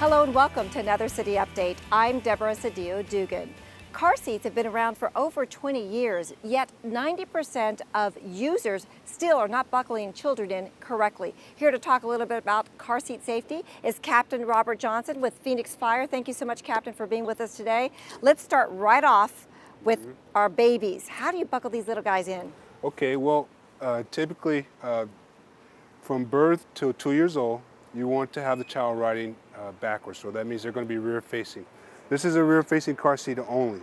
Hello and welcome to another City Update. I'm Deborah Sedillo Dugan. Car seats have been around for over 20 years, yet 90% of users still are not buckling children in correctly. Here to talk a little bit about car seat safety is Captain Robert Johnson with Phoenix Fire. Thank you so much, Captain, for being with us today. Let's start right off with our babies. How do you buckle these little guys in? Okay, well, typically from birth to 2 years old, you want to have the child riding backwards, so that means they're going to be rear facing. This is a rear facing car seat only.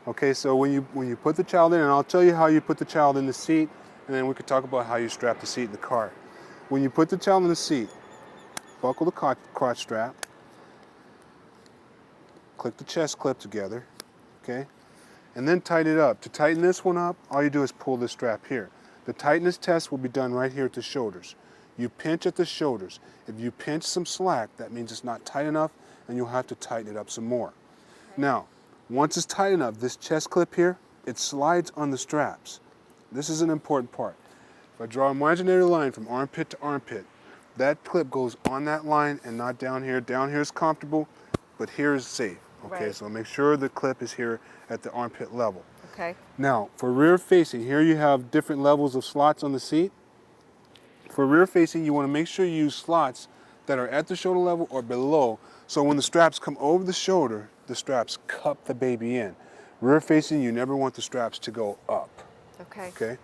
Okay, so when you put the child in, and I'll tell you how you put the child in the seat, and then we could talk about how you strap the seat in the car. When you put the child in the seat, buckle the crotch strap, click the chest clip together, okay, and then tighten it up. To tighten this one up, all you do is pull this strap here. The tightness test will be done right here at the shoulders. You pinch at the shoulders. If you pinch some slack, that means it's not tight enough, and you'll have to tighten it up some more. Okay. Now, once it's tight enough, this chest clip here, it slides on the straps. This is an important part. If I draw an imaginary line from armpit to armpit, that clip goes on that line and not down here. Down here is comfortable, but here is safe. Okay, right. So make sure the clip is here at the armpit level. Okay. Now, for rear facing, here you have different levels of slots on the seat. For rear facing, you want to make sure you use slots that are at the shoulder level or below, so when the straps come over the shoulder, the straps cup the baby in. Rear facing, you never want the straps to go up. Okay. Okay.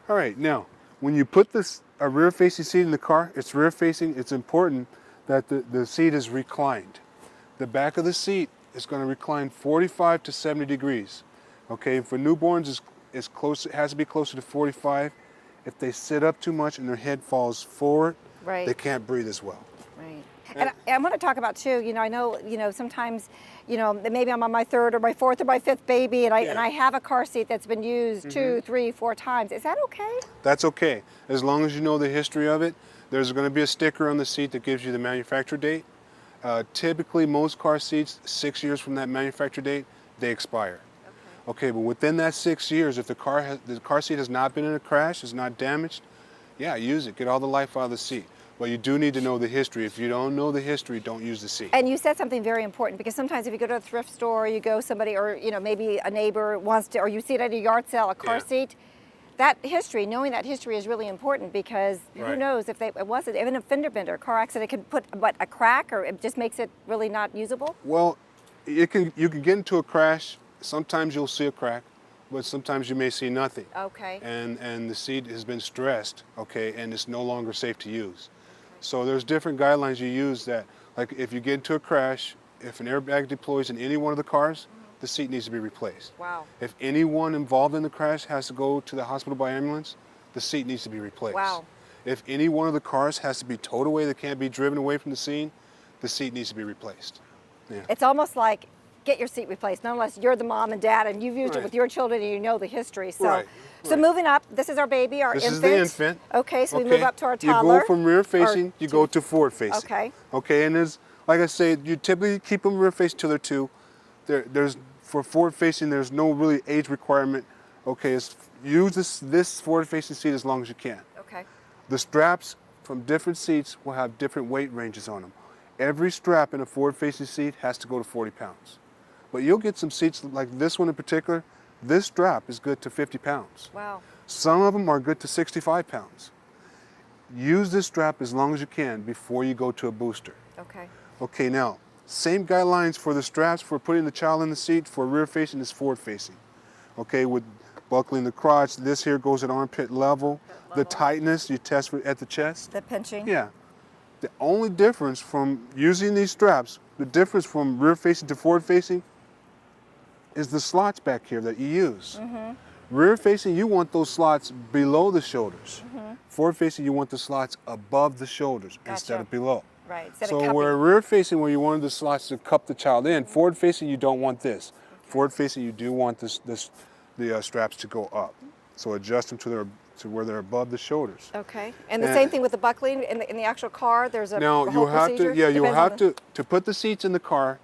All right, now, when you put a rear facing seat in the car, it's rear facing, it's important that the seat is reclined. The back of the seat is going to recline 45 to 70 degrees. Okay, for newborns, it has to be closer to 45. If they sit up too much and their head falls forward, right, they can't breathe as well. Right. And I want to talk about too, I know, sometimes, maybe I'm on my third or my fourth or my fifth baby and I have a car seat that's been used 2, 3, 4 times. Is that okay? That's okay. As long as you know the history of it, there's going to be a sticker on the seat that gives you the manufacture date. Typically, most car seats, 6 years from that manufacture date, they expire. Okay, but within that 6 years, if the car seat has not been in a crash, is not damaged, yeah, use it. Get all the life out of the seat. But you do need to know the history. If you don't know the history, don't use the seat. And you said something very important, because sometimes if you go to a thrift store, you go somebody, or maybe a neighbor wants to, or you see it at a yard sale, a car seat, that history, knowing that history is really important, because who knows if it wasn't, even a fender bender, car accident could put, a crack, or it just makes it really not usable? Well, you can get into a crash. Sometimes you'll see a crack, but sometimes you may see nothing. Okay. And the seat has been stressed, okay, and it's no longer safe to use. So there's different guidelines you use that, like if you get into a crash, if an airbag deploys in any one of the cars, the seat needs to be replaced. Wow. If anyone involved in the crash has to go to the hospital by ambulance, the seat needs to be replaced. Wow. If any one of the cars has to be towed away, that can't be driven away from the scene, the seat needs to be replaced. Yeah. It's almost like, get your seat replaced, not unless you're the mom and dad and you've used it with your children and you know the history. So, so moving up, this is our baby, our infant. This is the infant. Okay, so we move up to our toddler. You go from rear facing, you go to forward facing. Okay. Okay, and there's, like I say, you typically keep them rear facing till they're 2. For forward facing, there's no really age requirement. Okay, use this forward facing seat as long as you can. Okay. The straps from different seats will have different weight ranges on them. Every strap in a forward facing seat has to go to 40 pounds. But you'll get some seats like this one in particular. This strap is good to 50 pounds. Wow. Some of them are good to 65 pounds. Use this strap as long as you can before you go to a booster. Okay. Okay, now, same guidelines for the straps for putting the child in the seat for rear facing as forward facing. Okay, with buckling the crotch, this here goes at armpit level. The tightness, you test at the chest. The pinching? Yeah. The only difference from using these straps, the difference from rear facing to forward facing, is the slots back here that you use. Rear facing, you want those slots below the shoulders. Forward facing, you want the slots above the shoulders instead of below. Right. So where rear facing, where you wanted the slots to cup the child in, forward facing, you don't want this. Forward facing, you do want the straps to go up. So adjust them to where they're above the shoulders. Okay. And the same thing with the buckling in the actual car. There's a now whole procedure? you'll have to put the seats in the car.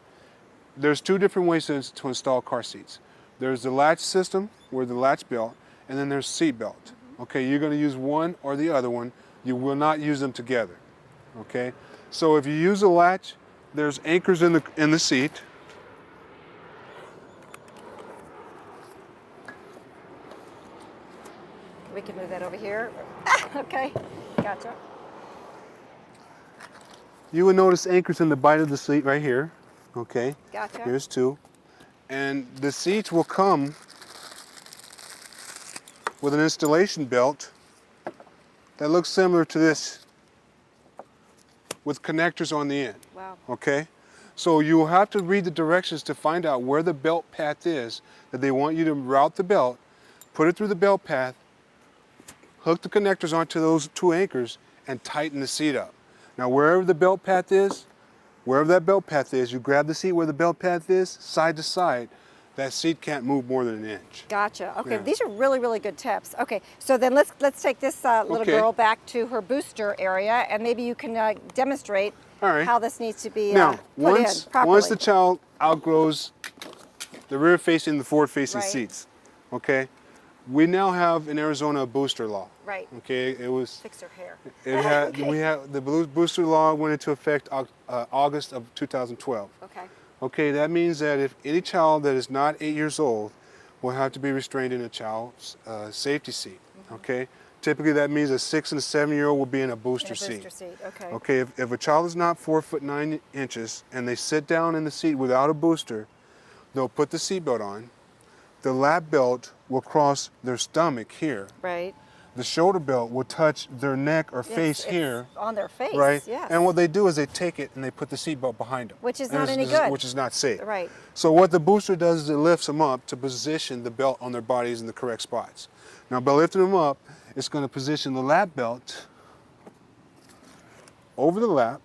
There's 2 different ways to install car seats. There's the latch system, where the latch belt, and then there's seat belt. Okay, you're going to use one or the other one. You will not use them together. Okay, so if you use a latch, There's anchors in the seat. We can move that over here. Okay, gotcha. You will notice anchors in the bite of the seat right here. Okay. Gotcha. Here's two. And the seats will come with an installation belt that looks similar to this with connectors on the end. Wow. Okay? So you will have to read the directions to find out where the belt path is that they want you to route the belt, put it through the belt path, hook the connectors onto those two anchors, and tighten the seat up. Now wherever the belt path is, wherever that belt path is, you grab the seat where the belt path is, side to side. That seat can't move more than an inch. Gotcha. Okay, Yeah. these are really, really good tips. Okay, so then let's take this little Okay. girl back to her booster area, and maybe you can demonstrate All right. how this needs to be Now, put once in properly. once the child outgrows the rear-facing and the forward-facing Right. seats, okay, we now have in Arizona a booster law. Right. Okay, it was. Fix her hair. It had Okay. we had the booster law went into effect August of 2012. Okay. Okay, that means that if any child that is not 8 years old will have to be restrained in a child's safety seat. Okay, typically that means a 6 and a 7-year-old will be in a booster In a seat. booster seat. Okay. Okay, if a child is not 4'9" and they sit down in the seat without a booster, they'll put the seatbelt on. The lap belt will cross their stomach here. Right. The shoulder belt will touch their neck or Yes, face it's here. on their face. Right? Yes. And what they do is they take it and they put the seatbelt behind them. Which is And not this- any this is- good. Which is not safe. Right. So what the booster does is it lifts them up to position the belt on their bodies in the correct spots. Now by lifting them up, it's going to position the lap belt over the lap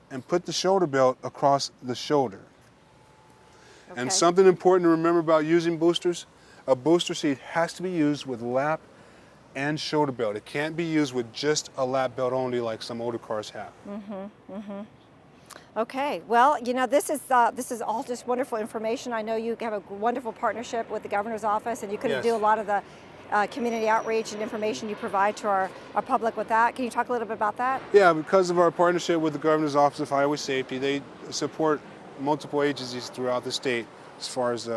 and put the shoulder belt across the shoulder. Okay. And something important to remember about using boosters, a booster seat has to be used with lap and shoulder belt. It can't be used with just a lap belt only like some older cars have. Okay, well, you know, this is all just wonderful information. I know you have a wonderful partnership with the governor's office, and you couldn't Yes. do a lot of the community outreach and information you provide to our public with that. Can you talk a little bit about that? Yeah, because of our partnership with the Governor's Office of Highway Safety, they support multiple agencies throughout the state as far as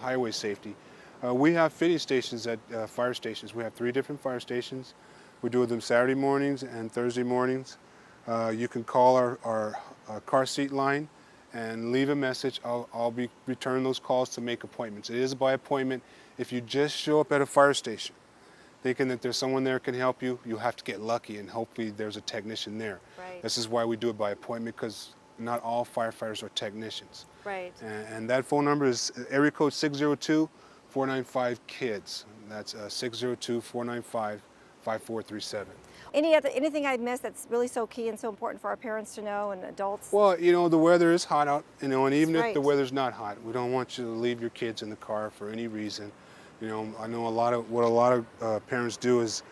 highway safety. We have fitting stations at fire stations. We have 3 different fire stations. We do them Saturday mornings and Thursday mornings. You can call our car seat line and leave a message. I'll be returning those calls to make appointments. It is by appointment. If you just show up at a fire station thinking that there's someone there can help you, you have to get lucky and hopefully there's a technician there. Right. This is why we do it by appointment, because not all firefighters are technicians. Right. And that phone number is area code 602-495-KIDS. That's 602-495-5437. Anything I missed that's really so key and so important for our parents to know and adults? Well, you know, the weather is hot out, you know, and even That's if the right. weather's not hot, we don't want you to leave your kids in the car for any reason. You know, I know what a lot of parents do is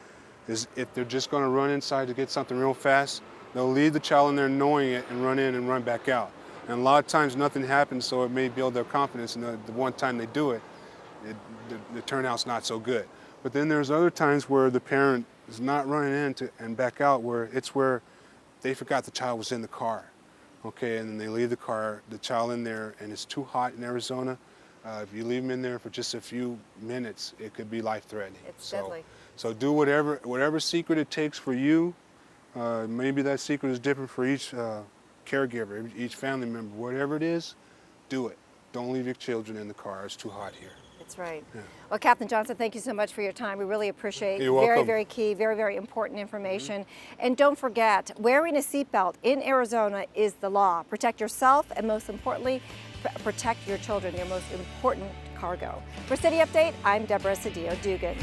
if they're just going to run inside to get something real fast, they'll leave the child in there knowing it and run in and run back out. And a lot of times nothing happens, so it may build their confidence, and the one time they do it, the turnout's not so good. But then there's other times where the parent is not running in and back out, where they forgot the child was in the car. Okay, and then they leave the child in there, and it's too hot in Arizona. If you leave them in there for just a few minutes, it could be life-threatening. It's deadly. So do whatever secret it takes for you. Maybe that secret is different for each caregiver, each family member. Whatever it is, do it. Don't leave your children in the car. It's too hot here. That's right. Yeah. Well, Captain Johnson, thank you so much for your time. We really appreciate You're very, welcome. very key, very, very important information. And don't forget, wearing a seatbelt in Arizona is the law. Protect yourself, and most importantly, protect your children, your most important cargo. For City Update, I'm Deborah Sedillo Dugan.